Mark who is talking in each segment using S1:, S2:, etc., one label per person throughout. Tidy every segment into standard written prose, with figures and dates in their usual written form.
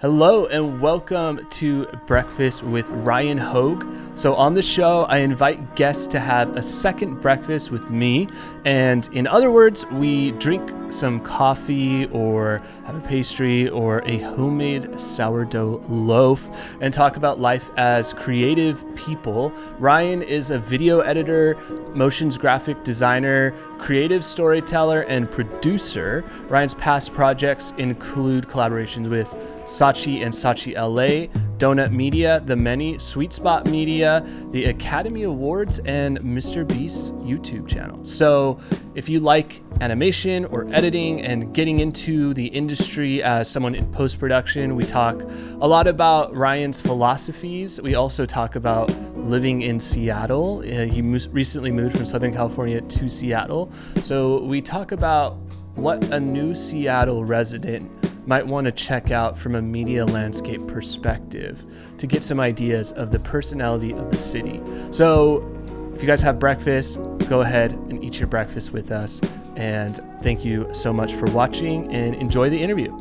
S1: Hello and welcome to Breakfast with Ryan Hoog. So on the show, I invite guests to have a second breakfast with me. And in other words, we drink some coffee or have a pastry or a homemade sourdough loaf and talk about life as creative people. Ryan is a video editor, motions graphic designer, creative storyteller, and producer. Ryan's past projects include collaborations with Saatchi and Saatchi LA, Donut Media, The Many, Sweet Spot Media, the Academy Awards, and Mr. Beast's YouTube channel. So if you like animation or editing and getting into the industry as someone in post-production, we talk a lot about Ryan's philosophies. We also talk about living in Seattle. He recently moved from Southern California to Seattle. So we talk about what a new Seattle resident might want to check out from a media landscape perspective to get some ideas of the personality of the city. So if you guys have breakfast, go ahead and eat your breakfast with us. And thank you so much for watching and enjoy the interview.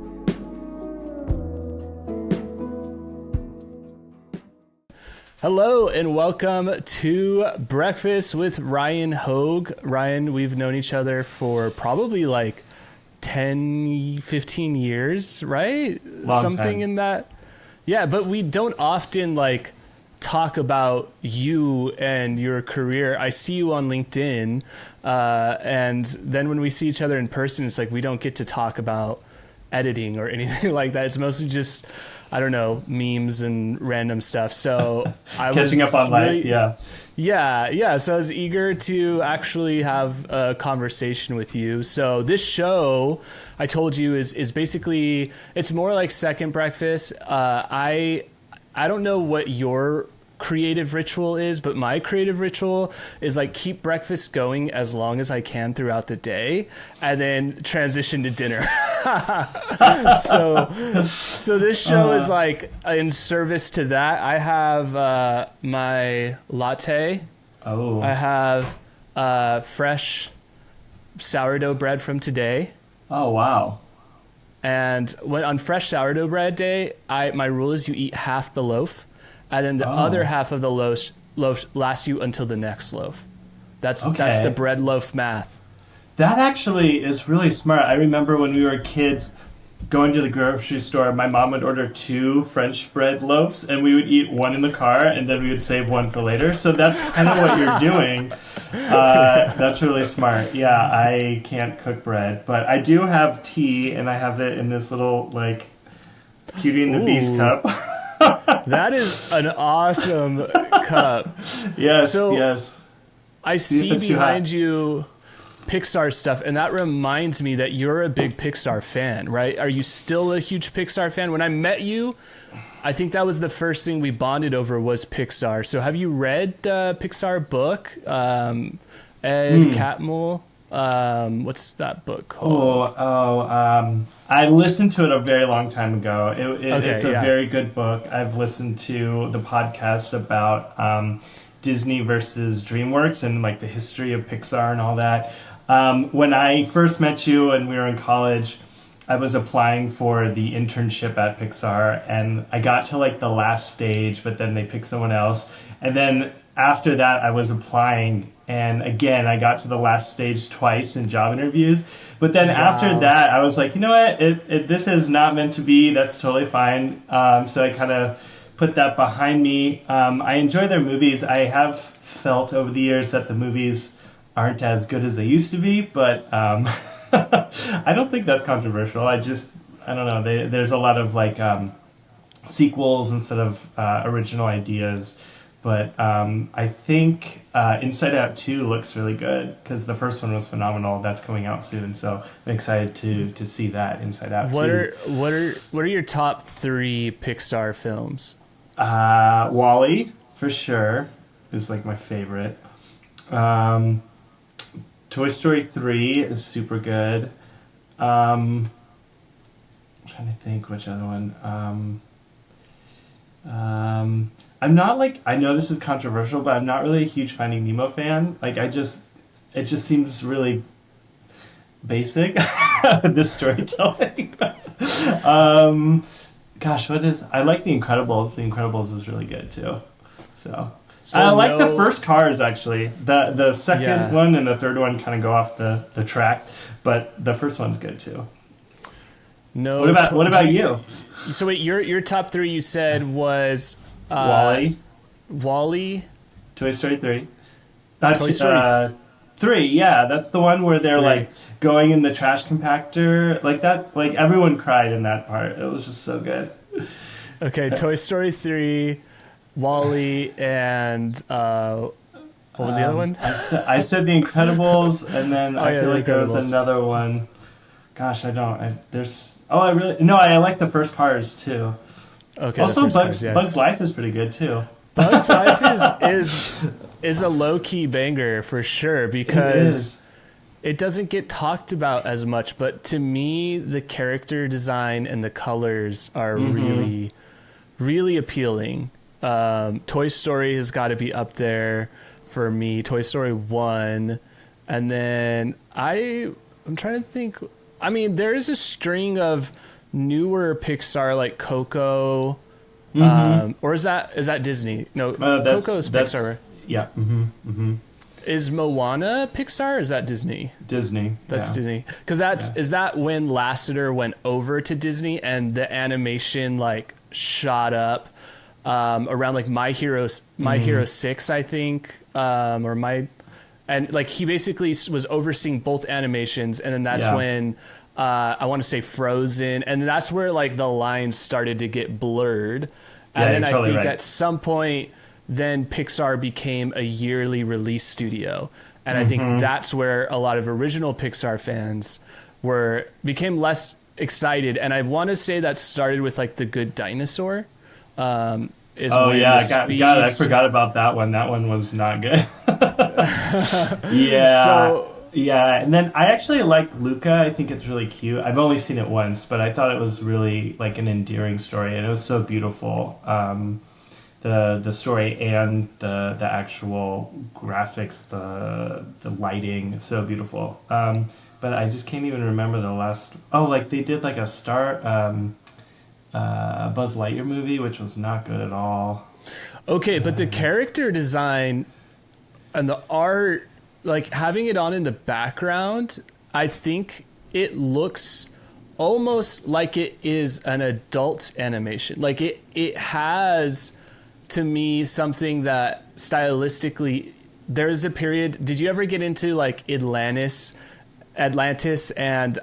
S1: Hello and welcome to Breakfast with Ryan Hoog. Ryan, we've known each other for probably like 10, 15 years, right?
S2: Long
S1: Something
S2: time.
S1: in that. Yeah, but we don't often like talk about you and your career. I see you on LinkedIn, and then when we see each other in person, it's like we don't get to talk about editing or anything like that. It's mostly just, I don't know, memes and random stuff. So I was
S2: Catching up on life, yeah.
S1: Yeah. So I was eager to actually have a conversation with you. So this show, I told you, is basically, it's more like second breakfast. I don't know what your creative ritual is, but my creative ritual is like keep breakfast going as long as I can throughout the day and then transition to dinner. So this show is like in service to that. I have my latte.
S2: Oh.
S1: I have fresh sourdough bread from today.
S2: Oh, wow.
S1: And when on fresh sourdough bread day, my rule is you eat half the loaf, and then the other half of the loaf lasts you until the next loaf. That's the bread loaf math.
S2: That actually is really smart. I remember when we were kids going to the grocery store, my mom would order 2 French bread loaves, and we would eat one in the car, and then we would save one for later. So that's kind of what you're doing. That's really smart. Yeah, I can't cook bread, but I do have tea, and I have it in this little, like, Beauty and the Beast cup.
S1: That is an awesome cup.
S2: Yes,
S1: so
S2: yes.
S1: I see behind you Pixar stuff, and that reminds me that you're a big Pixar fan, right? Are you still a huge Pixar fan? When I met you, I think that was the first thing we bonded over was Pixar. So have you read the Pixar book, Ed Catmull? What's that book called?
S2: I listened to it a very long time ago. It's a
S1: yeah.
S2: very good book. I've listened to the podcast about Disney versus DreamWorks and like the history of Pixar and all that. When I first met you and we were in college, I was applying for the internship at Pixar, and I got to like the last stage, but then they picked someone else. And then after that, I was applying, and again, I got to the last stage twice in job interviews. But then after that, I was like, you know what? This is not meant to be. That's totally fine. So I kind of put that behind me. I enjoy their movies. I have felt over the years that the movies aren't as good as they used to be, but I don't think that's controversial. I don't know. There's a lot of like sequels instead of original ideas. But I think Inside Out 2 looks really good because the first one was phenomenal. That's coming out soon, so I'm excited to see that Inside Out 2.
S1: What are your top 3 Pixar films?
S2: WALL-E for sure is like my favorite. Toy Story 3 is super good. I'm trying to think which other one. I'm not like, I know this is controversial, but I'm not really a huge Finding Nemo fan. Like it just seems really basic, this storytelling. Gosh, I like The Incredibles. The Incredibles is really good too. So
S1: So
S2: I like the first Cars actually. The second
S1: Yeah.
S2: one and the third one kind of go off the track, but the first one's good too.
S1: No.
S2: What about you?
S1: So wait, your top three you said was
S2: Wall-E,
S1: Wall-E,
S2: Toy Story 3.
S1: Toy Story
S2: 3, yeah, that's the one where they're
S1: 3.
S2: like going in the trash compactor, like that. Like everyone cried in that part. It was just so good.
S1: Okay, Toy Story 3, Wall-E, and what was the other one?
S2: I said The Incredibles, and then I feel
S1: The
S2: like there was
S1: Incredibles.
S2: another one. Gosh, I don't. I really no. I like the first Cars too.
S1: Okay,
S2: Also,
S1: the first Cars, yeah.
S2: Bugs Life is pretty good too.
S1: Bugs Life is a low key banger for sure because it doesn't get talked about as much. But to me, the character design and the colors are really, really appealing. Toy Story has got to be up there for me. Toy Story 1, and then I'm trying to think. I mean, there is a string of newer Pixar like Coco. Or is that Disney? No, Coco's Pixar. Right?
S2: Yeah.
S1: Is Moana Pixar? Or is that Disney?
S2: Disney.
S1: That's Disney. Because is that when Lasseter went over to Disney and the animation like shot up around like My Hero 6, I think, and like he basically was overseeing both animations, and then that's when. I want to say Frozen, and that's where like the lines started to get blurred. And then I think at some point, then Pixar became a yearly release studio, and I think that's where a lot of original Pixar fans became less excited. And I want to say that started with like The Good Dinosaur. I forgot about that one. That one was not good. Yeah. So. Yeah, and then I actually like Luca. I think it's really cute. I've only seen it once, but I thought it was really like an endearing story, and it was so beautiful. The story and the actual graphics, the lighting, so beautiful. But I just can't even remember the last. Oh, like they did like a Buzz Lightyear movie, which was not good at all. Okay, but the character design and the art. Like having it on in the background, I think it looks almost like it is an adult animation. Like it has, to me, something that stylistically, there's a period. Did you ever get into like Atlantis and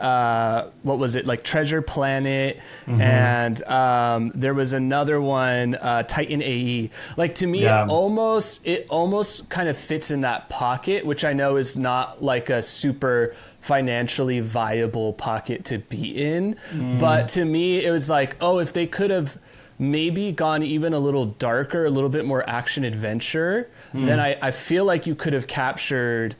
S1: what was it, like Treasure Planet, and there was another one, Titan AE. Like to me, it almost kind of fits in that pocket, which I know is not like a super financially viable pocket to be in. But to me, it was like, oh, if they could have maybe gone even a little darker, a little bit more action adventure, then I feel like you could have captured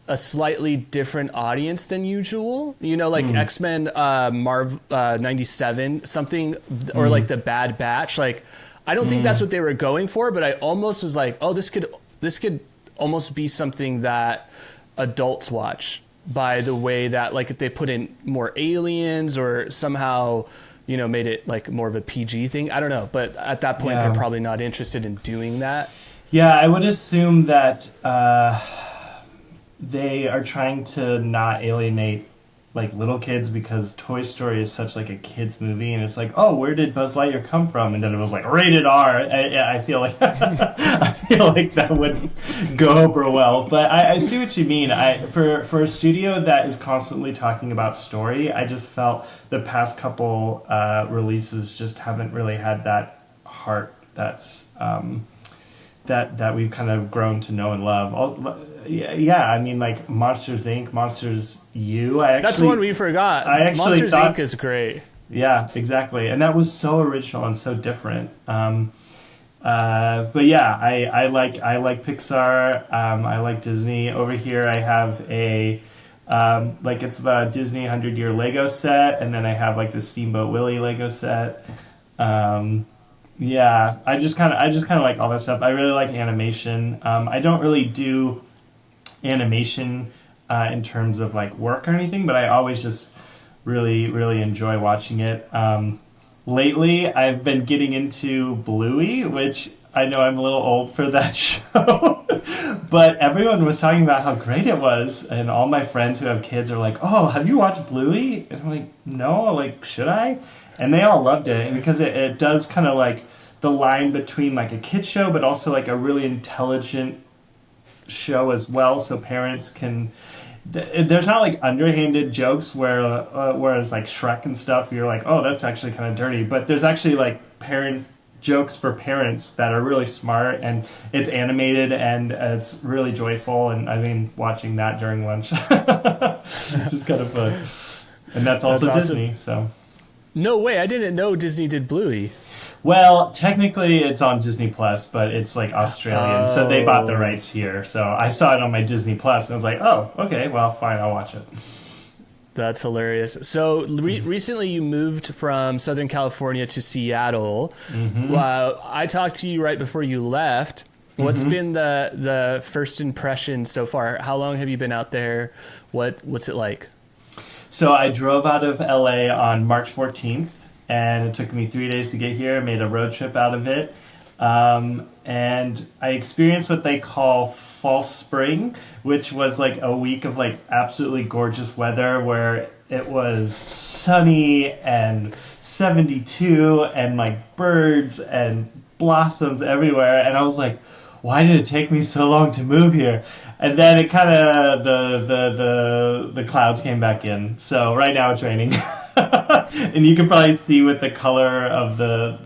S1: a slightly different audience than usual, like X-Men, Marvel 97, something, or like the Bad Batch. Like, I don't think that's what they were going for, but I almost was like, oh, this could almost be something that adults watch, by the way that like if they put in more aliens or somehow, made it like more of a PG thing. I don't know, but at that point they're probably not interested in doing that.
S2: Yeah, I would assume that. They are trying to not alienate like little kids because Toy Story is such like a kids movie, and it's like, oh, where did Buzz Lightyear come from? And then it was like rated R. I feel like I feel like that wouldn't go over well, but I see what you mean. For a studio that is constantly talking about story, I just felt the past couple releases just haven't really had that heart that's that we've kind of grown to know and love. I mean, like Monsters Inc., Monsters U.
S1: That's the one we forgot. Monsters Inc. is great.
S2: Yeah, exactly, and that was so original and so different. But yeah, I like Pixar. I like Disney. Over here, I have a it's the Disney 100-year Lego set, and then I have like the Steamboat Willie Lego set. Yeah, I just kind of like all that stuff. I really like animation. I don't really do animation in terms of like work or anything, but I always just really enjoy watching it. lately I've been getting into Bluey, which I know I'm a little old for that show, but everyone was talking about how great it was, and all my friends who have kids are like, "Oh, have you watched Bluey?" And I'm like, "No, like, should I?" And they all loved it, and because it does kind of like the line between like a kid show, but also like a really intelligent show as well, so parents can. There's not like underhanded jokes whereas like Shrek and stuff, you're like, oh, that's actually kind of dirty. But there's actually like parents jokes for parents that are really smart, and it's animated and it's really joyful. And I mean, watching that during lunch, which is kind of fun. And that's also
S1: That's awesome.
S2: Disney. So,
S1: No way, I didn't know Disney did Bluey.
S2: well, technically it's on Disney Plus, but it's like Australian, so they bought the
S1: Oh.
S2: rights here. So I saw it on my Disney Plus, and I was like, oh, okay, well, fine, I'll watch it.
S1: That's hilarious. So recently you moved from Southern California to Seattle. I talked to you right before you left. What's been the first impression so far? How long have you been out there? What's it like?
S2: So I drove out of LA on March 14th, and it took me 3 days to get here. I made a road trip out of it. And I experienced what they call false spring, which was like a week of like absolutely gorgeous weather where it was sunny and 72 and like birds and blossoms everywhere. And I was like, why did it take me so long to move here? And then it kind of the clouds came back in. So right now it's raining, and you can probably see with the color of the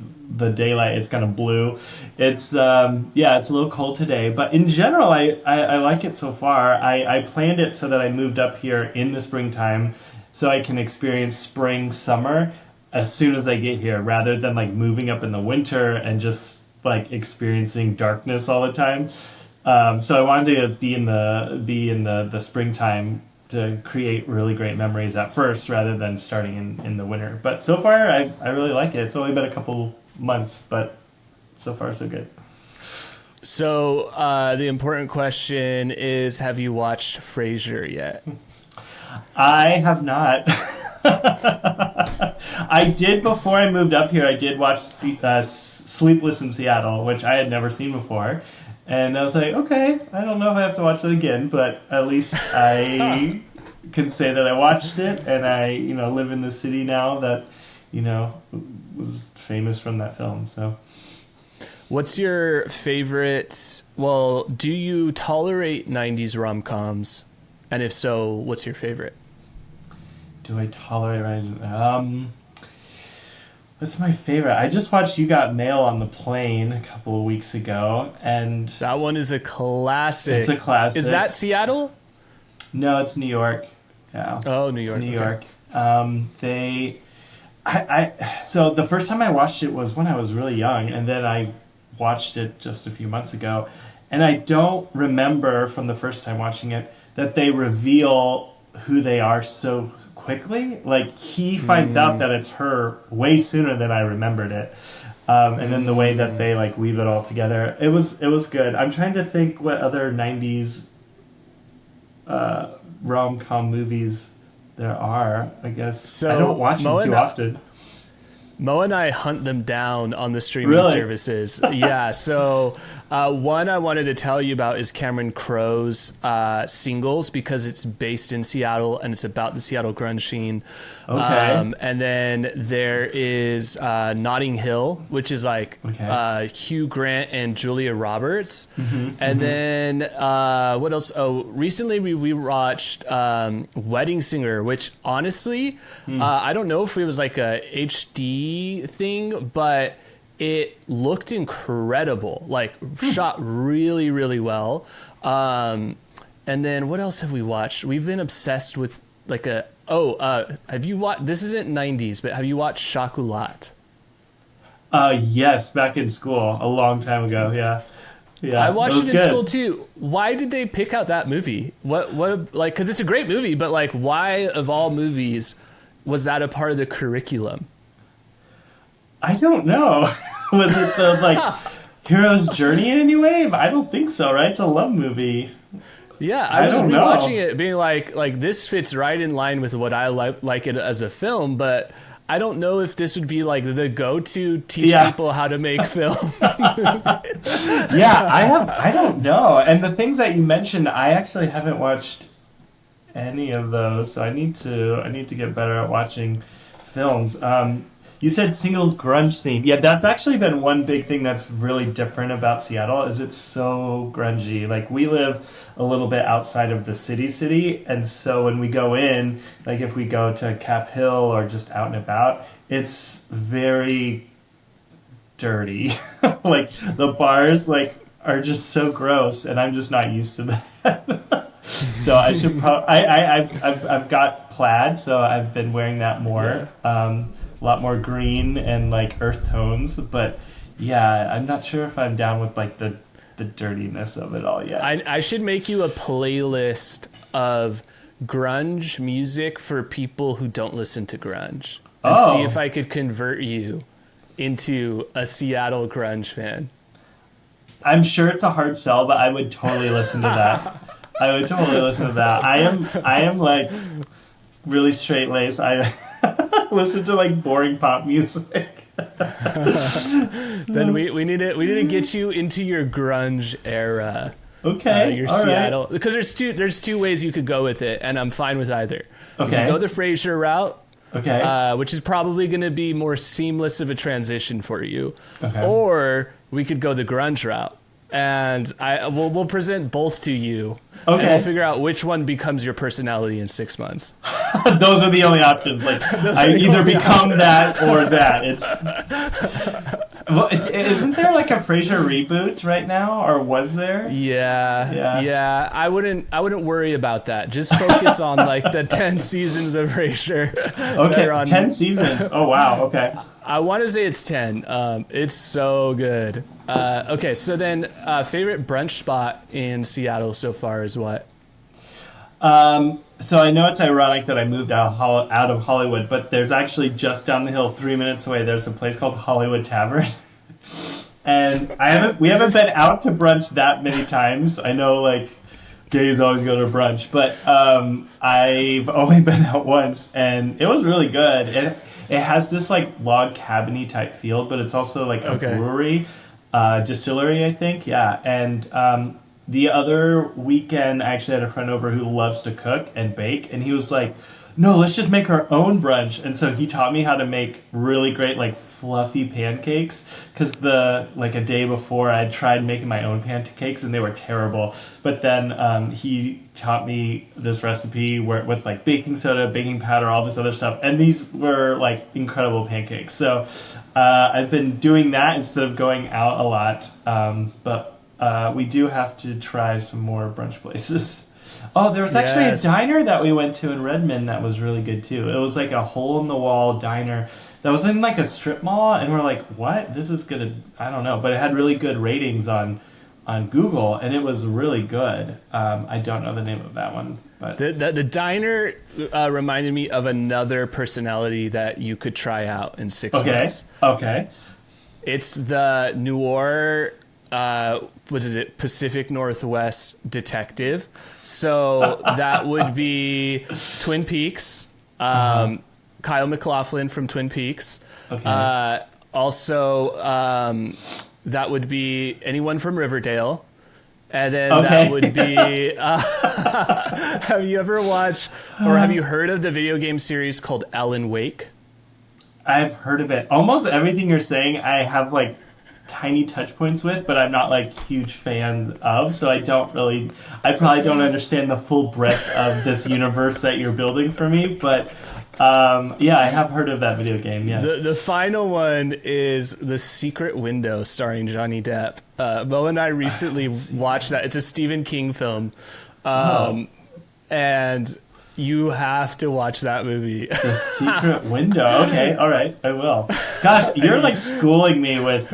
S2: daylight, it's kind of blue. It's yeah, it's a little cold today, but in general, I like it so far. I planned it so that I moved up here in the springtime, so I can experience spring, summer as soon as I get here, rather than like moving up in the winter and just like experiencing darkness all the time. So I wanted to be in the springtime to create really great memories at first, rather than starting in the winter. But so far, I really like it. It's only been a couple months, but so far so good.
S1: So the important question is, have you watched Frasier yet?
S2: I have not. I did before I moved up here. I did watch Sleepless in Seattle, which I had never seen before. And I was like, okay, I don't know if I have to watch it again, but at least I can say that I watched it, and I, live in the city now that, was famous from that film. So,
S1: What's your favorite? Well, do you tolerate 90s rom-coms? And if so, what's your favorite?
S2: do I tolerate what's my favorite? I just watched You Got Mail on the plane a couple of weeks ago, and
S1: That one is a classic.
S2: it's a classic.
S1: Is that Seattle?
S2: No, it's New York. Yeah.
S1: Oh, New
S2: It's
S1: York.
S2: New
S1: okay.
S2: York. So the first time I watched it was when I was really young, and then I watched it just a few months ago, and I don't remember from the first time watching it that they reveal who they are so quickly. Like, he finds out that it's her way sooner than I remembered it. And then the way that they like weave it all together, it was good. I'm trying to think what other 90s rom-com movies there are. I guess
S1: So,
S2: I don't watch
S1: Mo
S2: them
S1: and
S2: too
S1: I-
S2: often.
S1: Mo and I hunt them down on the streaming
S2: Really?
S1: services. Yeah. So one I wanted to tell you about is Cameron Crowe's Singles, because it's based in Seattle and it's about the Seattle grunge scene.
S2: Okay.
S1: And then there is Notting Hill, which is like
S2: Okay.
S1: Hugh Grant and Julia Roberts. And then what else? Oh, recently we watched Wedding Singer, which honestly, I don't know if it was like a HD thing, but it looked incredible, like shot really, really well. And then what else have we watched? We've been obsessed with like have you watched, this isn't 90s, but have you watched Chocolat?
S2: Yes, back in school a long time ago. Yeah. Yeah.
S1: I watched
S2: that was
S1: it in
S2: good.
S1: school too. Why did they pick out that movie? What like, because it's a great movie, but like, why of all movies was that a part of the curriculum?
S2: I don't know. Was it the like hero's journey in any way? I don't think so. Right? It's a love movie.
S1: Yeah,
S2: I
S1: I was
S2: don't know.
S1: rewatching it, being like this fits right in line with what I like it as a film, but I don't know if this would be like the go-to teach people how to make film.
S2: I don't know. And the things that you mentioned, I actually haven't watched any of those, so I need to get better at watching films. You said single grunge scene. Yeah, that's actually been one big thing that's really different about Seattle is it's so grungy. Like we live a little bit outside of the city, and so when we go in, like if we go to Cap Hill or just out and about, it's very dirty. Like the bars like are just so gross, and I'm just not used to that. So I should I've got plaid, so I've been wearing that more. Yeah. A lot more green and like earth tones, but yeah, I'm not sure if I'm down with like the dirtiness of it all yet.
S1: I should make you a playlist of grunge music for people who don't listen to grunge and see if I could convert you into a Seattle grunge fan.
S2: I'm sure it's a hard sell, but I would totally listen to that. I would totally listen to that. I am like really straight laced. I listen to like boring pop music.
S1: Then we need to get you into your grunge era.
S2: Okay,
S1: your Seattle, because there's two ways you could go with it, and I'm fine with either.
S2: Okay.
S1: You could go the Frasier route,
S2: okay,
S1: which is probably going to be more seamless of a transition for you,
S2: okay. Or
S1: we could go the grunge route. And we'll present both to you.
S2: Okay.
S1: And we'll figure out which one becomes your personality in 6 months.
S2: Those are the only options. Like I either become that or that. Isn't there like a Frasier reboot right now, or was there?
S1: Yeah. I wouldn't worry about that. Just focus on like the 10 seasons of Frasier.
S2: Okay, 10 seasons. Oh wow. Okay.
S1: I want to say it's 10. It's so good. Okay, so then favorite brunch spot in Seattle so far is what?
S2: So I know it's ironic that I moved out of Hollywood, but there's actually just down the hill, 3 minutes away, there's a place called Hollywood Tavern. And we haven't been out to brunch that many times. I know like gays always go to brunch, but I've only been out once, and it was really good. It has this like log cabiny type feel, but it's also like a brewery, distillery, I think. Yeah. And the other weekend, I actually had a friend over who loves to cook and bake, and he was like, no, let's just make our own brunch. And so he taught me how to make really great like fluffy pancakes, because a day before I tried making my own pancakes and they were terrible. But then he taught me this recipe with like baking soda, baking powder, all this other stuff, and these were like incredible pancakes. So I've been doing that instead of going out a lot, but we do have to try some more brunch places. Oh, there was actually a diner that we went to in Redmond that was really good too. It was like a hole-in-the-wall diner that was in like a strip mall, and we're like, what? This is good. I don't know, but it had really good ratings on Google, and it was really good. I don't know the name of that one, but
S1: the diner reminded me of another personality that you could try out in 6 months.
S2: Okay.
S1: It's the Noir. What is it? Pacific Northwest detective. So that would be Twin Peaks. Kyle MacLachlan from Twin Peaks.
S2: Okay.
S1: Also, that would be anyone from Riverdale. And then that would be... have you ever watched or have you heard of the video game series called Alan Wake?
S2: I've heard of it. Almost everything you're saying, I have like tiny touch points with, but I'm not like huge fans of, so I probably don't understand the full breadth of this universe that you're building for me, but I have heard of that video game. Yes.
S1: The final one is The Secret Window starring Johnny Depp. Mo and I recently watched that. It's a Stephen King film. And you have to watch that movie.
S2: The Secret Window. Okay, all right, I will. Gosh, you're like schooling me with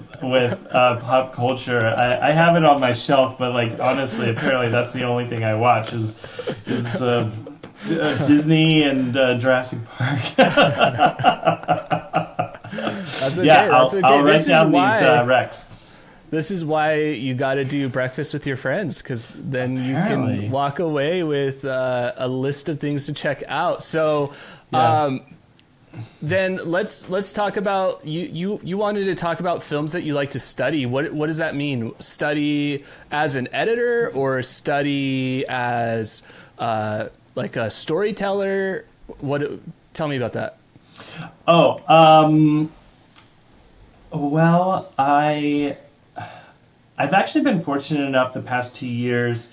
S2: pop culture. I have it on my shelf, but like honestly, apparently that's the only thing I watch is Disney and Jurassic Park.
S1: That's okay. That's okay.
S2: I'll write down these recs.
S1: This is why you got to do breakfast with your friends, because then you can walk away with a list of things to check out. So then let's talk about you wanted to talk about films that you like to study. What does that mean? Study as an editor or study as like a storyteller? Tell me about that.
S2: Oh, well, I've actually been fortunate enough the past 2 years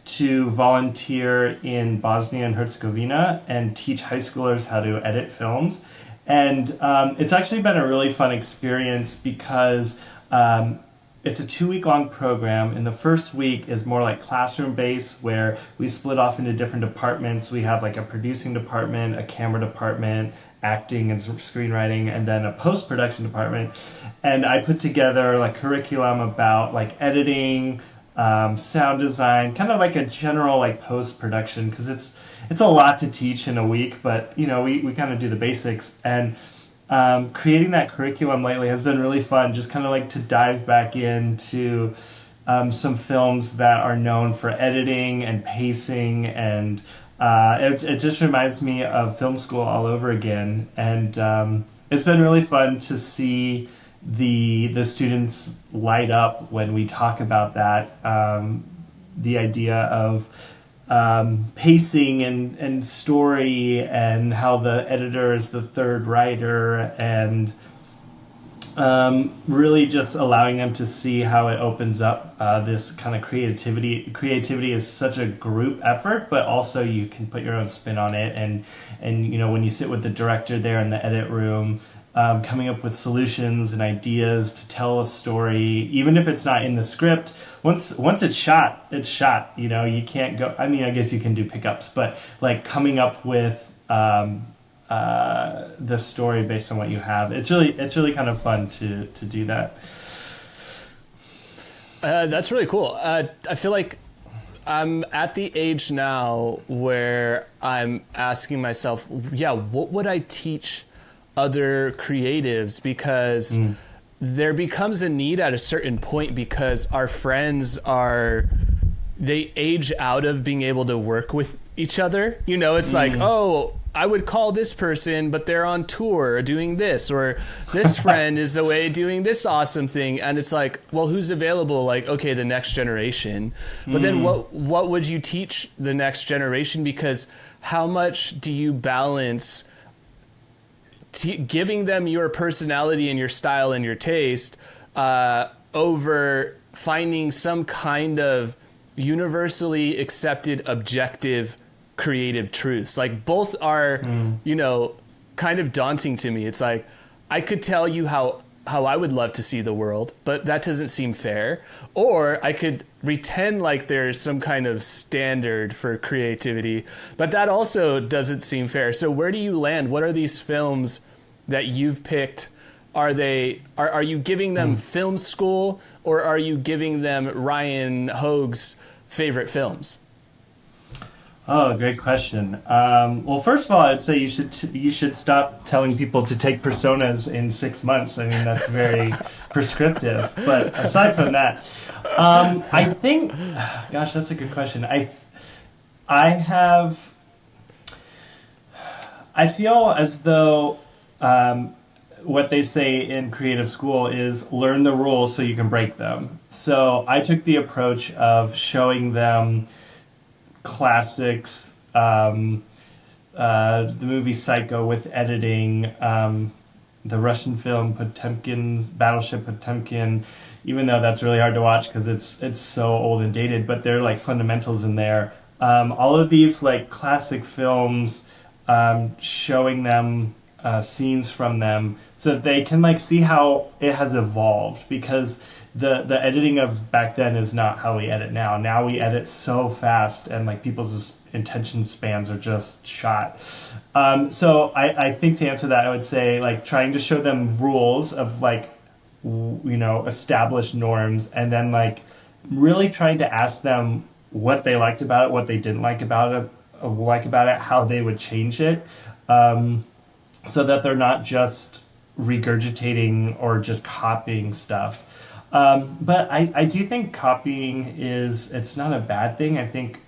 S2: to volunteer in Bosnia and Herzegovina and teach high schoolers how to edit films. And it's actually been a really fun experience because it's a 2 week long program. And the first week is more like classroom based, where we split off into different departments. We have like a producing department, a camera department, acting and screenwriting, and then a post-production department. And I put together like curriculum about like editing, sound design, kind of like a general like post-production, because it's a lot to teach in a week, but you know, we kind of do the basics. And creating that curriculum lately has been really fun, just kind of like to dive back into some films that are known for editing and pacing, and it just reminds me of film school all over again. And it's been really fun to see the students light up when we talk about that, the idea of pacing and story, and how the editor is the third writer, and really just allowing them to see how it opens up this kind of creativity. Creativity is such a group effort, but also you can put your own spin on it. And you know, when you sit with the director there in the edit room, coming up with solutions and ideas to tell a story, even if it's not in the script. Once it's shot, it's shot. You know, you can't go. I mean, I guess you can do pickups, but like coming up with the story based on what you have, it's really kind of fun to do that.
S1: That's really cool. I feel like I'm at the age now where I'm asking myself, yeah, what would I teach other creatives? Because there becomes a need at a certain point, because our friends they age out of being able to work with each other. You know, it's like, oh, I would call this person, but they're on tour doing this, or this friend is away doing this awesome thing. And it's like, well, who's available? Like, okay, the next generation. But then what would you teach the next generation? Because how much do you balance giving them your personality and your style and your taste over finding some kind of universally accepted objective creative truths? Like, both are you know, kind of daunting to me. It's like, I could tell you how I would love to see the world, but that doesn't seem fair. Or I could pretend like there's some kind of standard for creativity, but that also doesn't seem fair. So where do you land? What are these films that you've picked? Are you giving them film school, or are you giving them Ryan Hoog's favorite films?
S2: Oh, great question. Well, first of all, I'd say you should stop telling people to take personas in 6 months. I mean, that's very prescriptive. But aside from that, I think, gosh, that's a good question. I feel as though what they say in creative school is learn the rules so you can break them. So I took the approach of showing them classics, the movie Psycho with editing, the Russian film Potemkin's Battleship Potemkin, even though that's really hard to watch because it's so old and dated, but there are like fundamentals in there. All of these like classic films, showing them scenes from them so that they can like see how it has evolved, because the editing of back then is not how we edit now. Now we edit so fast, and like people's attention spans are just shot. So I think to answer that, I would say like trying to show them rules of like, you know, established norms, and then like really trying to ask them what they liked about it, what they didn't like about it, how they would change it, so that they're not just regurgitating or just copying stuff. But I do think copying it's not a bad thing. I think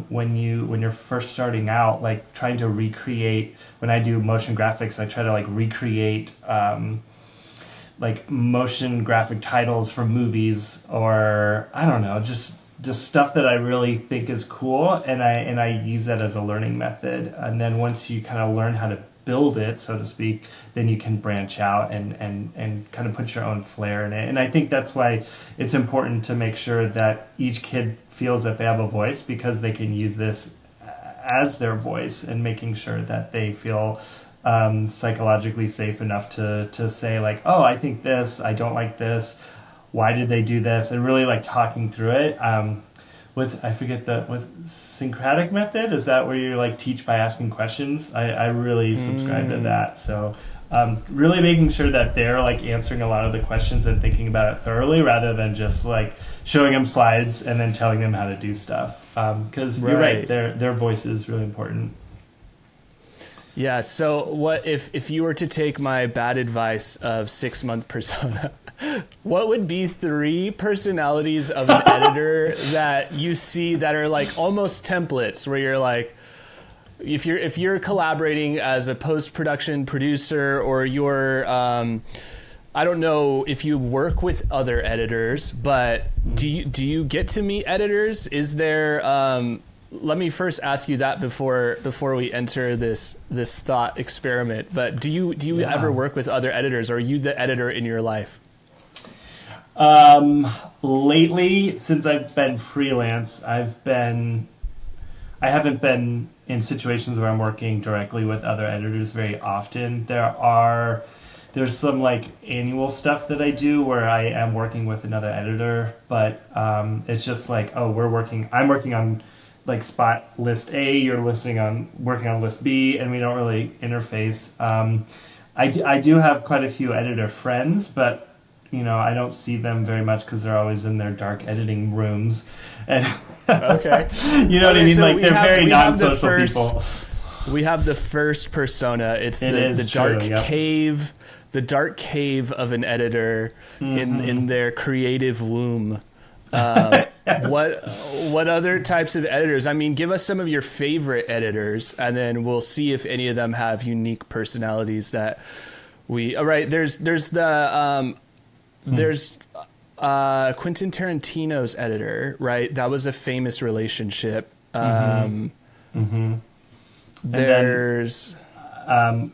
S2: when you're first starting out, like trying to recreate. When I do motion graphics, I try to like recreate like motion graphic titles from movies, or I don't know, just stuff that I really think is cool, and I use that as a learning method. And then once you kind of learn how to build it, so to speak, then you can branch out and kind of put your own flair in it. And I think that's why it's important to make sure that each kid feels that they have a voice, because they can use this as their voice, and making sure that they feel psychologically safe enough to say like, oh, I think this, I don't like this, why did they do this, and really like talking through it. With syncretic method, is that where you like teach by asking questions? I really subscribe to that. So really making sure that they're like answering a lot of the questions and thinking about it thoroughly, rather than just like showing them slides and then telling them how to do stuff. Because you're right, their voice is really important.
S1: Yeah. So what if you were to take my bad advice of 6-month persona? What would be 3 personalities of an editor that you see that are like almost templates, where you're like, if you're collaborating as a post-production producer, or you're I don't know if you work with other editors, but do you get to meet editors? Is there let me first ask you that before we enter this thought experiment. But do you ever work with other editors, or are you the editor in your life?
S2: Lately, since I've been freelance, I haven't been in situations where I'm working directly with other editors very often. There's some like annual stuff that I do where I am working with another editor, but it's just like, oh, I'm working on like spot list A, you're working on list B, and we don't really interface. I do have quite a few editor friends, but I don't see them very much because they're always in their dark editing rooms. And
S1: okay.
S2: You know what I mean? So like they're very non-social people.
S1: We have the first persona. It's the dark cave, the dark cave of an editor in their creative womb. Yes. What other types of editors? I mean, give us some of your favorite editors, and then we'll see if any of them have unique personalities that we. All right, there's Quentin Tarantino's editor, right? That was a famous relationship. There's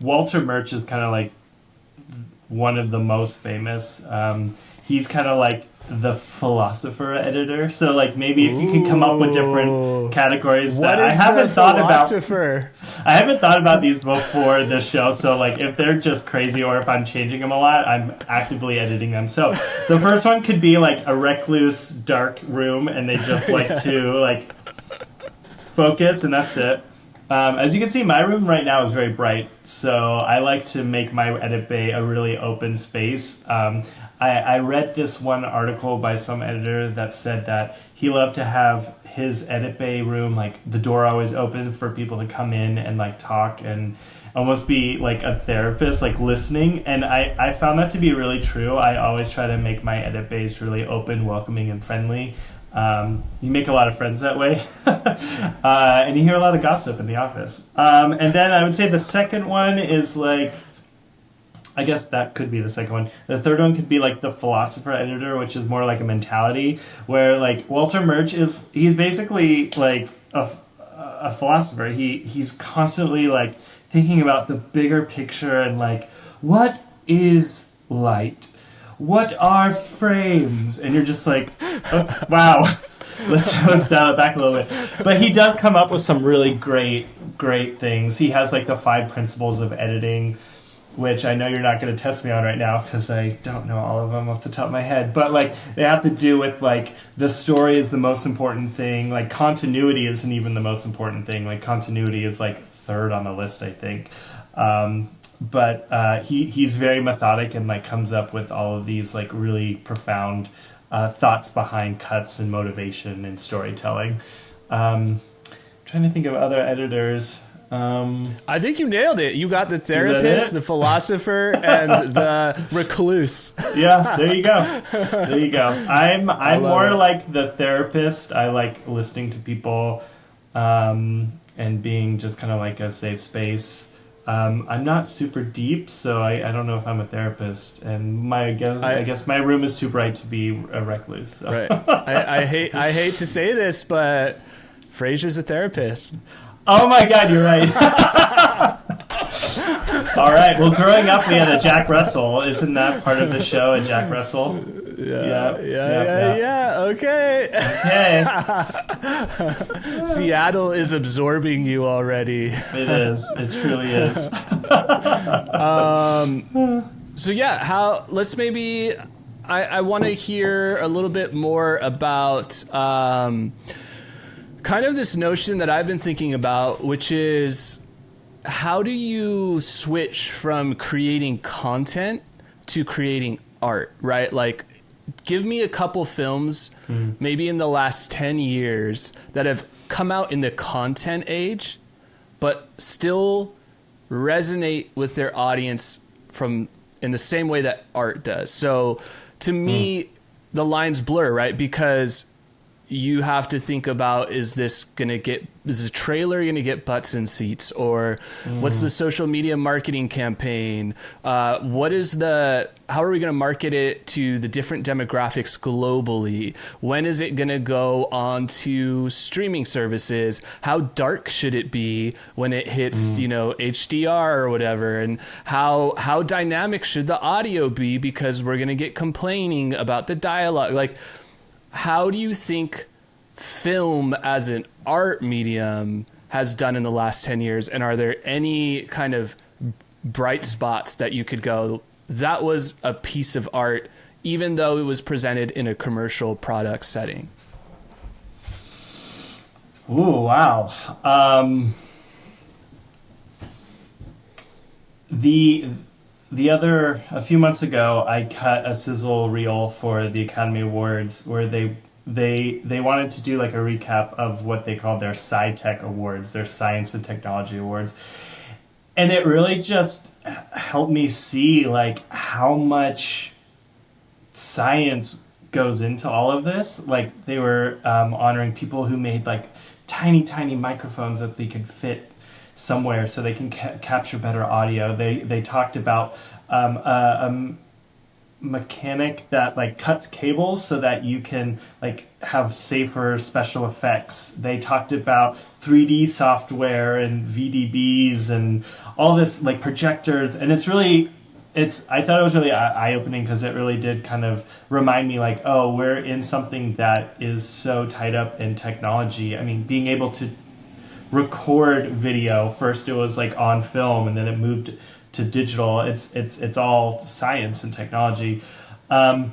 S2: Walter Murch is kind of like one of the most famous. He's kind of like the philosopher editor. So like maybe if you can come up with different categories that I haven't thought about these before this show. So like if they're just crazy, or if I'm changing them a lot, I'm actively editing them. So the first one could be like a recluse dark room, and they just like to like focus, and that's it. As you can see, my room right now is very bright, so I like to make my edit bay a really open space. I read this one article by some editor that said that he loved to have his edit bay room, like the door always open for people to come in and like talk and almost be like a therapist, like listening. And I found that to be really true. I always try to make my edit bays really open, welcoming, and friendly. You make a lot of friends that way. And you hear a lot of gossip in the office. And then I would say the second one is like, I guess that could be the second one. The third one could be like the philosopher editor, which is more like a mentality, where like Walter Murch he's basically like a philosopher. He's constantly like thinking about the bigger picture and like, what is light? What are frames? And you're just like, oh, wow. Let's dial it back a little bit. But he does come up with some really great things. He has like the 5 principles of editing, which I know you're not going to test me on right now because I don't know all of them off the top of my head. But like they have to do with like the story is the most important thing. Like continuity isn't even the most important thing. Like continuity is like 3rd on the list, I think. But he's very methodic and like comes up with all of these like really profound thoughts behind cuts and motivation and storytelling. Trying to think of other editors.
S1: I think you nailed it. You got the therapist, the philosopher, and the recluse.
S2: Yeah, there you go. I'm more like the therapist. I like listening to people. and being just kind of like a safe space. I'm not super deep, so I don't know if I'm a therapist, and I guess my room is too bright to be a recluse. So.
S1: Right. I hate to say this, but Frasier's a therapist.
S2: Oh my God, you're right. All right. Well, growing up, we had a Jack Russell. Isn't that part of the show? A Jack Russell.
S1: Yeah. Okay. Seattle is absorbing you already.
S2: It is. It truly is.
S1: So yeah, let's maybe. I want to hear a little bit more about kind of this notion that I've been thinking about, which is, how do you switch from creating content to creating art, right? Like, give me a couple films, maybe in the last 10 years, that have come out in the content age, but still resonate with their audience in the same way that art does. So to me, the lines blur, right? Because you have to think about, is the trailer going to get butts in seats, or what's the social media marketing campaign? How are we going to market it to the different demographics globally? When is it going to go on to streaming services? How dark should it be when it hits, HDR or whatever? And how dynamic should the audio be? Because we're going to get complaining about the dialogue. Like, how do you think film as an art medium has done in the last 10 years? And are there any kind of bright spots that you could go, that was a piece of art, even though it was presented in a commercial product setting?
S2: Ooh, wow. A few months ago, I cut a sizzle reel for the Academy Awards where they wanted to do like a recap of what they called their Sci-Tech Awards, their Science and Technology Awards. And it really just helped me see like how much science goes into all of this. Like, they were honoring people who made like tiny microphones that they could fit somewhere so they can capture better audio. They talked about a mechanic that like cuts cables so that you can like have safer special effects. They talked about 3D software and VDBs and all this, like projectors, and I thought it was really eye-opening, because it really did kind of remind me like, oh, we're in something that is so tied up in technology. I mean, being able to record video, first it was like on film and then it moved to digital. It's all science and technology. But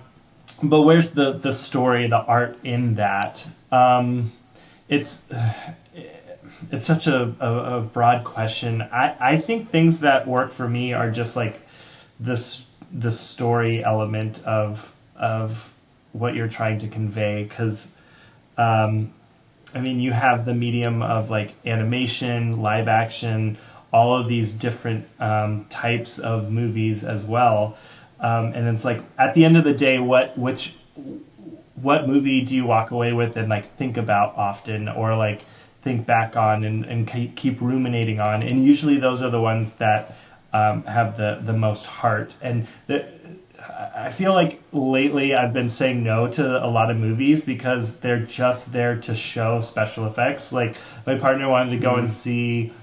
S2: where's the story, the art in that? It's such a broad question. I think things that work for me are just like the story element of what you're trying to convey, because I mean, you have the medium of like animation, live action, all of these different types of movies as well. And it's like, at the end of the day, what movie do you walk away with and like think about often, or like think back on and keep ruminating on? And usually those are the ones that have the most heart. And I feel like lately I've been saying no to a lot of movies because they're just there to show special effects. Like, my partner wanted to go and see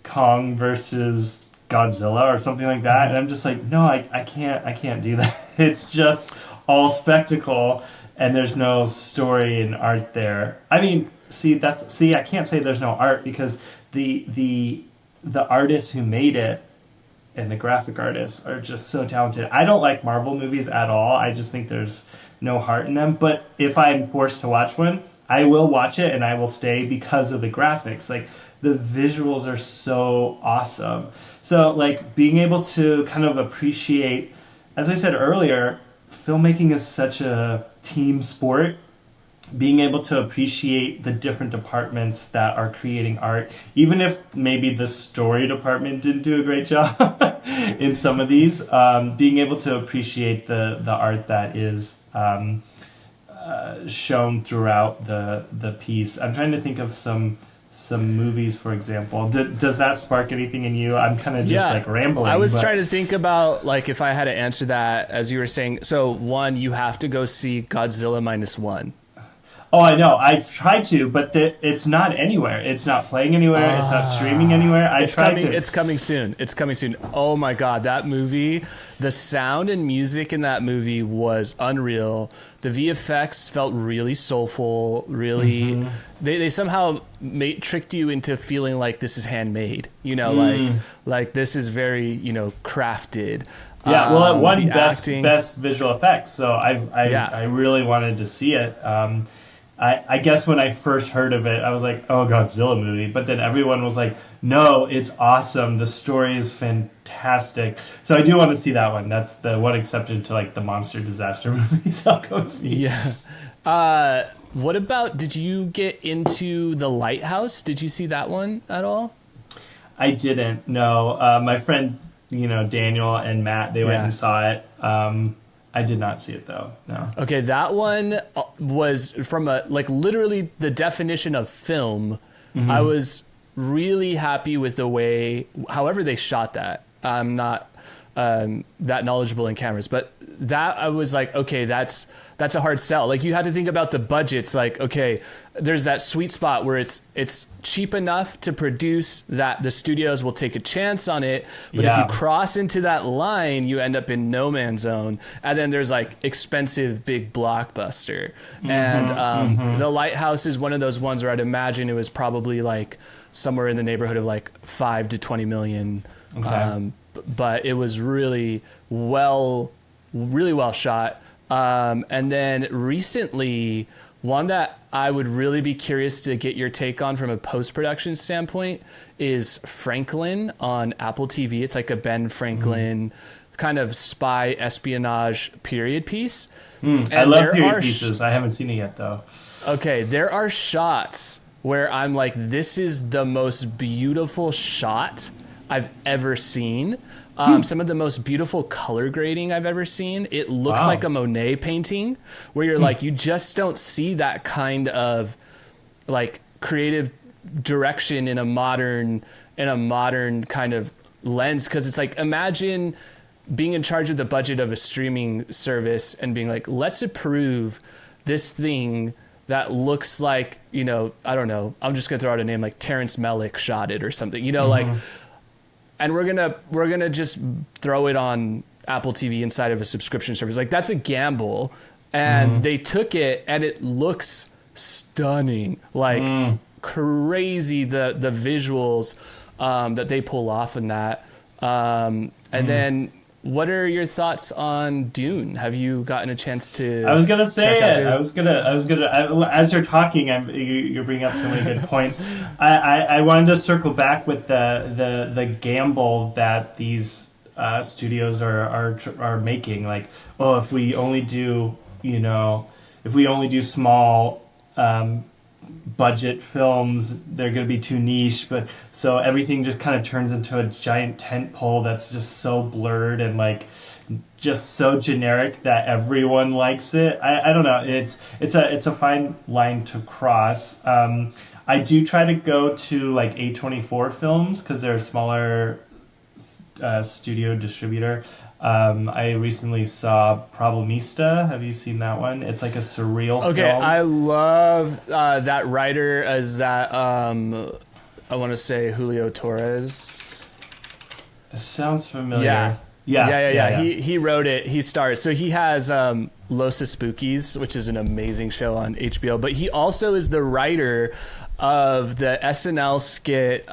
S2: Kong versus Godzilla or something like that, and I'm just like, no, I can't do that. It's just all spectacle, and there's no story and art there. I mean, I can't say there's no art, because the artists who made it and the graphic artists are just so talented. I don't like Marvel movies at all. I just think there's no heart in them. But if I'm forced to watch one, I will watch it and I will stay because of the graphics. Like, the visuals are so awesome. So like, being able to kind of appreciate, as I said earlier, filmmaking is such a team sport. Being able to appreciate the different departments that are creating art, even if maybe the story department didn't do a great job in some of these, being able to appreciate the art that is shown throughout the piece. I'm trying to think of some some movies, for example. Does that spark anything in you? I'm kind of just like rambling.
S1: I was trying to think about like if I had to answer that as you were saying. So one, you have to go see Godzilla -1.
S2: Oh, I know. I tried to, but it's not anywhere. It's not playing anywhere. It's not streaming anywhere. It's
S1: coming soon. It's coming soon. Oh my God, that movie, the sound and music in that movie was unreal. The VFX felt really soulful, really. They somehow tricked you into feeling like this is handmade. You know, like this is very, you know, crafted.
S2: Yeah, well, it won best visual effects, so I really wanted to see it. I guess when I first heard of it, I was like, oh, Godzilla movie. But then everyone was like, no, it's awesome. The story is fantastic. So I do want to see that one. That's the one exception to like the monster disaster movies I'll go see.
S1: Yeah. What about, did you get into The Lighthouse? Did you see that one at all?
S2: I didn't, no. My friend, you know, Daniel and Matt, they went and saw it. I did not see it though. No.
S1: Okay, that one was from a like literally the definition of film. I was really happy with the way, however they shot that. I'm not that knowledgeable in cameras, but that I was like, okay, that's a hard sell. Like you had to think about the budgets. Like, okay, there's that sweet spot where it's cheap enough to produce that the studios will take a chance on it. But if you cross into that line, you end up in no man's zone. And then there's like expensive big blockbuster. And The Lighthouse is one of those ones where I'd imagine it was probably like somewhere in the neighborhood of like 5 to 20 million. Okay. But it was really well shot. And then recently, one that I would really be curious to get your take on from a post-production standpoint is Franklin on Apple TV. It's like a Ben Franklin kind of spy espionage period piece.
S2: I love period pieces. I haven't seen it yet, though.
S1: Okay, there are shots where I'm like, this is the most beautiful shot I've ever seen. Some of the most beautiful color grading I've ever seen. It looks like a Monet painting where you're like, you just don't see that kind of like creative direction in a modern kind of lens. Cause it's like, imagine being in charge of the budget of a streaming service and being like, let's approve this thing that looks like, you know, I don't know, I'm just gonna throw out a name like Terrence Malick shot it or something, you know, like, and we're gonna just throw it on Apple TV inside of a subscription service. Like that's a gamble, and they took it, and it looks stunning, like crazy. The visuals that they pull off in that, and then. What are your thoughts on Dune? Have you gotten a chance to?
S2: I was gonna say it. I was gonna. As you're talking, you're bringing up so many good points. I wanted to circle back with the gamble that these studios are making. Like, oh, if we only do small budget films, they're going to be too niche, but so everything just kind of turns into a giant tent pole that's just so blurred and like just so generic that everyone likes it. I don't know, it's a fine line to cross. I do try to go to like A24 films because they're a smaller studio distributor. I recently saw Problemista. Have you seen that one? It's like a surreal film.
S1: Okay, I love that writer as that, I want to say Julio Torres.
S2: It sounds familiar.
S1: Yeah. He wrote it. He stars. So he has Los Spookies, which is an amazing show on HBO. But he also is the writer of the SNL skit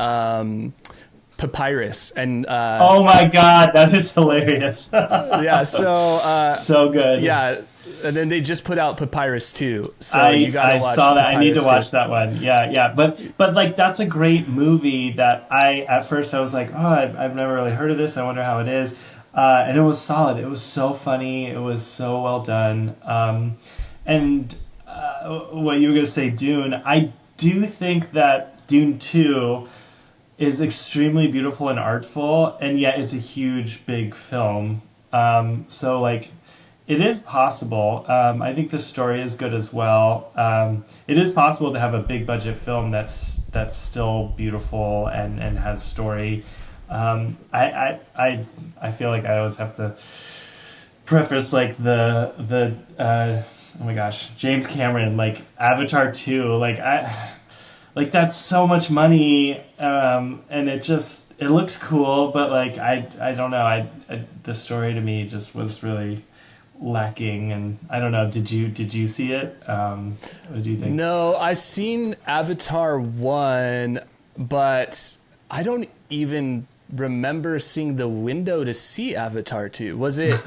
S1: Papyrus. And
S2: oh my God, that is hilarious.
S1: Yeah, so
S2: so good.
S1: Yeah, and then they just put out Papyrus 2. So you gotta watch. I saw
S2: that.
S1: Papyrus
S2: I need to watch that one. Yeah. But like that's a great movie that at first I was like, oh, I've never really heard of this. I wonder how it is. And it was solid. It was so funny. It was so well done. And what you were gonna say, Dune. I do think that Dune 2 is extremely beautiful and artful, and yet it's a huge, big film. So like, it is possible. I think the story is good as well. It is possible to have a big budget film that's that's still beautiful and has story. I feel like I always have to preface like the oh my gosh, James Cameron, like Avatar 2, like that's so much money, and it looks cool, but like I don't know, the story to me just was really lacking, and I don't know. Did you see it? What do you think?
S1: No, I've seen Avatar 1, but I don't even remember seeing the window to see Avatar 2. Was it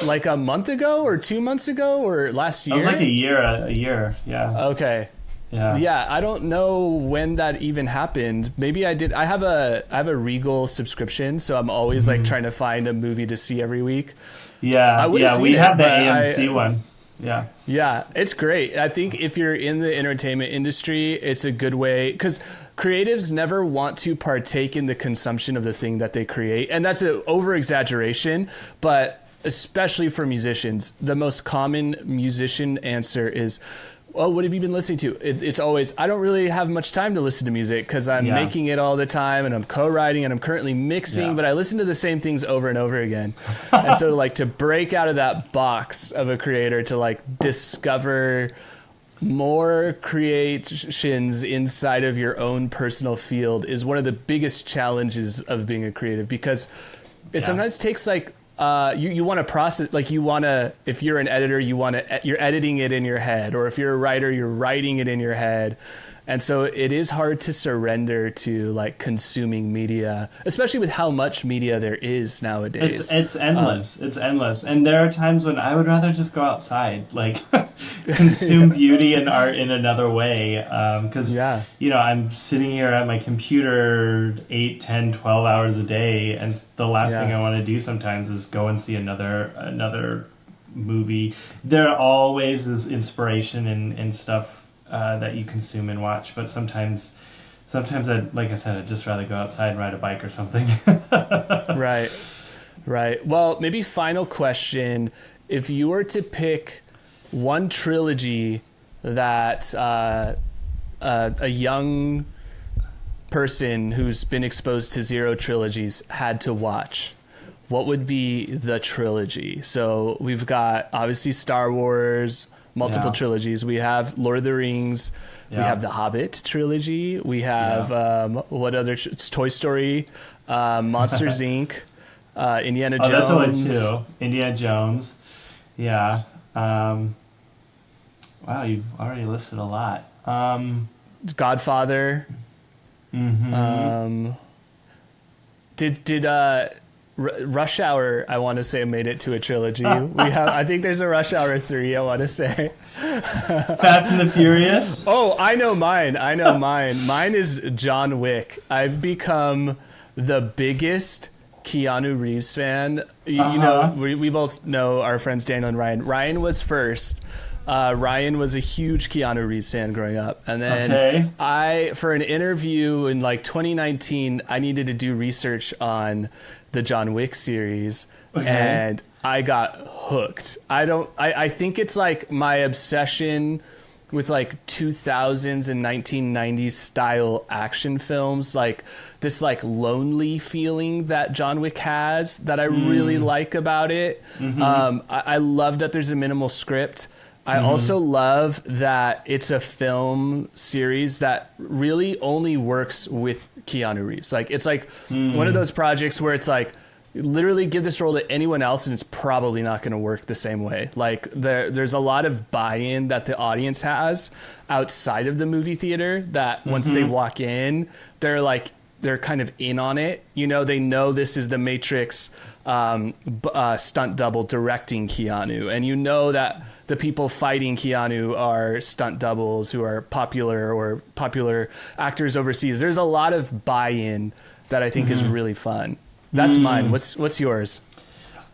S1: like a month ago or 2 months ago or last year?
S2: It was like a year, yeah.
S1: Okay.
S2: Yeah,
S1: I don't know when that even happened. Maybe I did. I have a Regal subscription, so I'm always like trying to find a movie to see every week.
S2: Yeah, we have the AMC one. Yeah.
S1: Yeah, it's great. I think if you're in the entertainment industry, it's a good way, because creatives never want to partake in the consumption of the thing that they create. And that's an over-exaggeration, but especially for musicians, the most common musician answer is, well, what have you been listening to? It's always, I don't really have much time to listen to music because I'm making it all the time, and I'm co-writing, and I'm currently mixing, but I listen to the same things over and over again. And so like to break out of that box of a creator, to like discover more creations inside of your own personal field is one of the biggest challenges of being a creative, because it sometimes takes like, you want to process, like you want to, if you're an editor, you're editing it in your head, or if you're a writer, you're writing it in your head. And so it is hard to surrender to like consuming media, especially with how much media there is nowadays.
S2: It's endless. It's endless. And there are times when I would rather just go outside, like consume beauty and art in another way. Because, I'm sitting here at my computer 8, 10, 12 hours a day. And the last thing I want to do sometimes is go and see another movie. There always is inspiration in stuff that you consume and watch, but sometimes like I said, I'd just rather go outside and ride a bike or something. Right.
S1: Well, maybe final question: if you were to pick one trilogy that a young person who's been exposed to zero trilogies had to watch, what would be the trilogy? So we've got obviously Star Wars, multiple trilogies. We have Lord of the Rings. We have the Hobbit trilogy. We have what other? It's Toy Story, Monsters Inc., Indiana Jones.
S2: That's only 2. Indiana Jones. Yeah. Wow, you've already listed a lot.
S1: Godfather. Did Rush Hour, I want to say, made it to a trilogy. I think there's a Rush Hour 3, I want to say.
S2: Fast and the Furious?
S1: Oh, I know mine. Mine is John Wick. I've become the biggest Keanu Reeves fan. You know, we both know our friends Daniel and Ryan. Ryan was first. Ryan was a huge Keanu Reeves fan growing up. And then for an interview in like 2019, I needed to do research on the John Wick series, and I got hooked. I think it's like my obsession with like 2000s and 1990s style action films, like this like lonely feeling that John Wick has that I really like about it. I love that there's a minimal script. I also love that it's a film series that really only works with Keanu Reeves. Like it's like one of those projects where it's like, literally give this role to anyone else and it's probably not going to work the same way. Like there's a lot of buy-in that the audience has outside of the movie theater that once they walk in, they're kind of in on it. You know, they know this is the Matrix stunt double directing Keanu, and you know that the people fighting Keanu are stunt doubles who are popular actors overseas. There's a lot of buy-in that I think is really fun. That's mine. What's yours?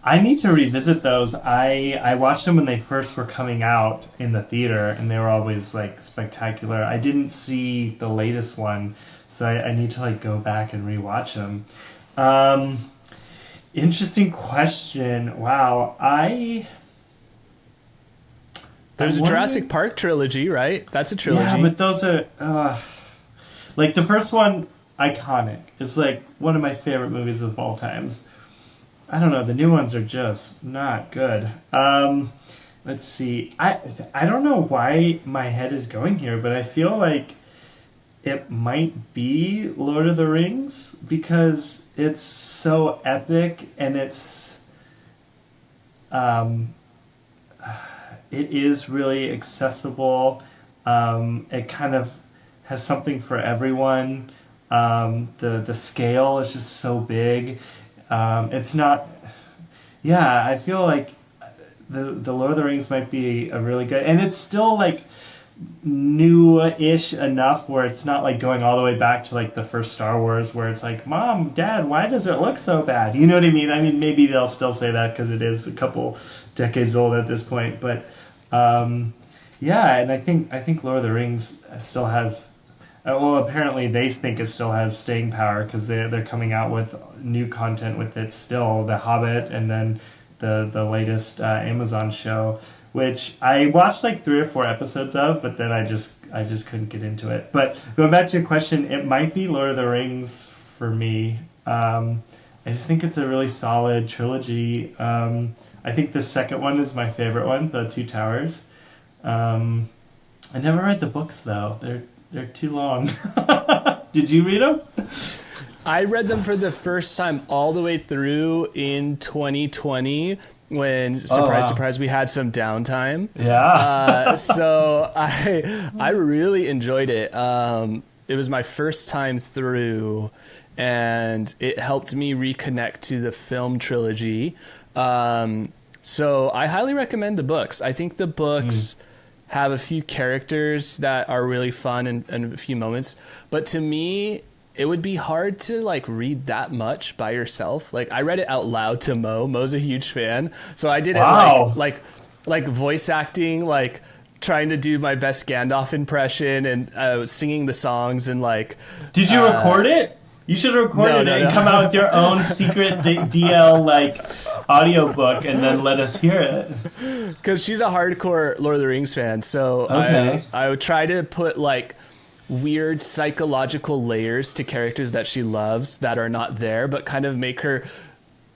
S2: I need to revisit those. I watched them when they first were coming out in the theater, and they were always like spectacular. I didn't see the latest one, so I need to like go back and rewatch them. Interesting question. Wow, There's
S1: a Jurassic Park trilogy, right? That's a trilogy.
S2: Yeah, but those are Like the first one, iconic. It's like one of my favorite movies of all times. I don't know. The new ones are just not good. Let's see. I don't know why my head is going here, but I feel like it might be Lord of the Rings because it's so epic and it is really accessible. It kind of has something for everyone. The scale is just so big. It's not. Yeah, I feel like the Lord of the Rings might be a really good, and it's still like new-ish enough where it's not like going all the way back to like the first Star Wars where it's like, Mom, Dad, why does it look so bad? You know what I mean? I mean, maybe they'll still say that because it is a couple decades old at this point, but yeah, and I think Lord of the Rings still has. Well, apparently they think it still has staying power because they're coming out with new content with it still. The Hobbit and then the latest Amazon show, which I watched like 3 or 4 episodes of, but then I just couldn't get into it. But going back to your question, it might be Lord of the Rings for me. I just think it's a really solid trilogy. I think the second one is my favorite one, The Two Towers. I never read the books though. They're too long. Did you read them?
S1: I read them for the first time all the way through in 2020 when, surprise, we had some downtime.
S2: Yeah.
S1: So I really enjoyed it. It was my first time through, and it helped me reconnect to the film trilogy. So I highly recommend the books. I think the books have a few characters that are really fun and a few moments. But to me, it would be hard to like read that much by yourself. Like I read it out loud to Mo. Mo's a huge fan. So I did it like voice acting, like trying to do my best Gandalf impression and singing the songs and like...
S2: Did you record it? You should have recorded it and come out with your own secret DL like audiobook and then let us hear it.
S1: Because she's a hardcore Lord of the Rings fan, so
S2: okay.
S1: I would try to put like weird psychological layers to characters that she loves that are not there, but kind of make her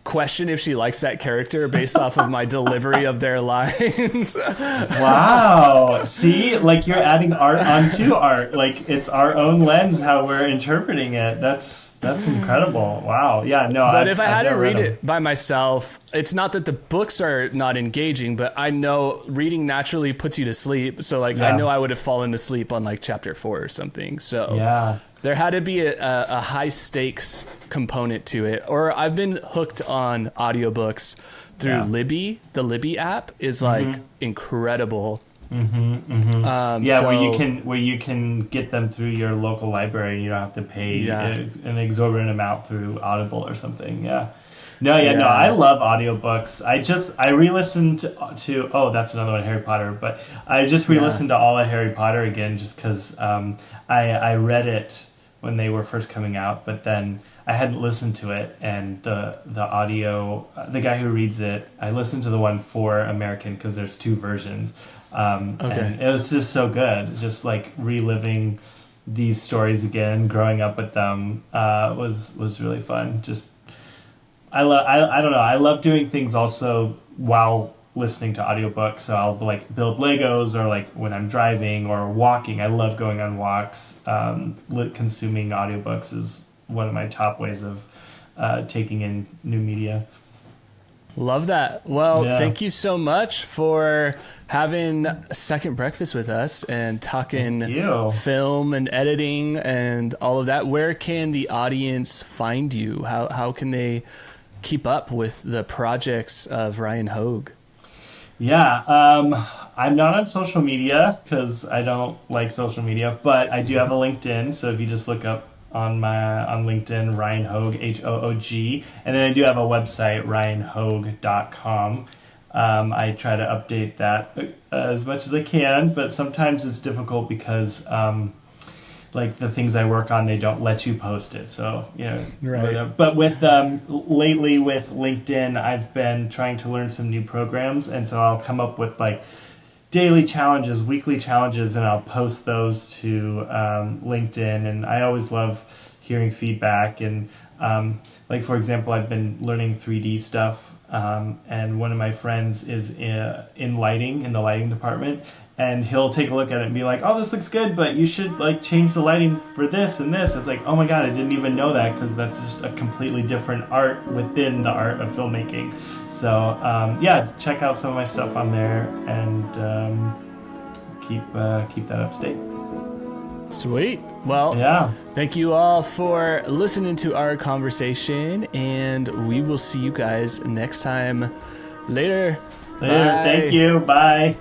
S1: question if she likes that character based off of my delivery of their lines.
S2: Wow. See, like you're adding art onto art. Like it's our own lens how we're interpreting it. That's incredible. Wow. Yeah, no.
S1: But if I had to read it by myself, it's not that the books are not engaging, but I know reading naturally puts you to sleep. So like I know I would have fallen asleep on like chapter 4 or something. So
S2: yeah.
S1: There had to be a high stakes component to it. Or I've been hooked on audiobooks through Libby. The Libby app is like incredible.
S2: Where you can get them through your local library and you don't have to pay an exorbitant amount through Audible or something. Yeah. No, I love audiobooks. I re-listened to that's another one, Harry Potter, but I just re-listened to all of Harry Potter again just because I read it when they were first coming out, but then I hadn't listened to it, and the audio, the guy who reads it, I listened to the one for American because there's 2 versions. And it was just so good, just like reliving these stories again, growing up with them was really fun. Just I don't know, I love doing things also while listening to audiobooks. So I'll like build Legos or like when I'm driving or walking. I love going on walks. Consuming audiobooks is one of my top ways of taking in new media.
S1: Love that. Well, thank you so much for having a second breakfast with us and talking film and editing and all of that. Where can the audience find you? How can they keep up with the projects of Ryan Hoog?
S2: Yeah, I'm not on social media because I don't like social media, but I do have a LinkedIn. So if you just look up on LinkedIn, Ryan Hoog, Hoog, and then I do have a website, ryanhoog.com. I try to update that as much as I can, but sometimes it's difficult because like the things I work on, they don't let you post it. So, but with lately with LinkedIn, I've been trying to learn some new programs. And so I'll come up with like daily challenges, weekly challenges, and I'll post those to LinkedIn. And I always love hearing feedback. And like, for example, I've been learning 3D stuff. And one of my friends is in lighting, in the lighting department. And he'll take a look at it and be like, oh, this looks good, but you should like change the lighting for this and this. It's like, oh my God, I didn't even know that, because that's just a completely different art within the art of filmmaking. So yeah, check out some of my stuff on there, and keep that up to date.
S1: Sweet. Well,
S2: yeah.
S1: Thank you all for listening to our conversation, and we will see you guys next time. Later.
S2: Later.
S1: Bye.
S2: Thank you. Bye.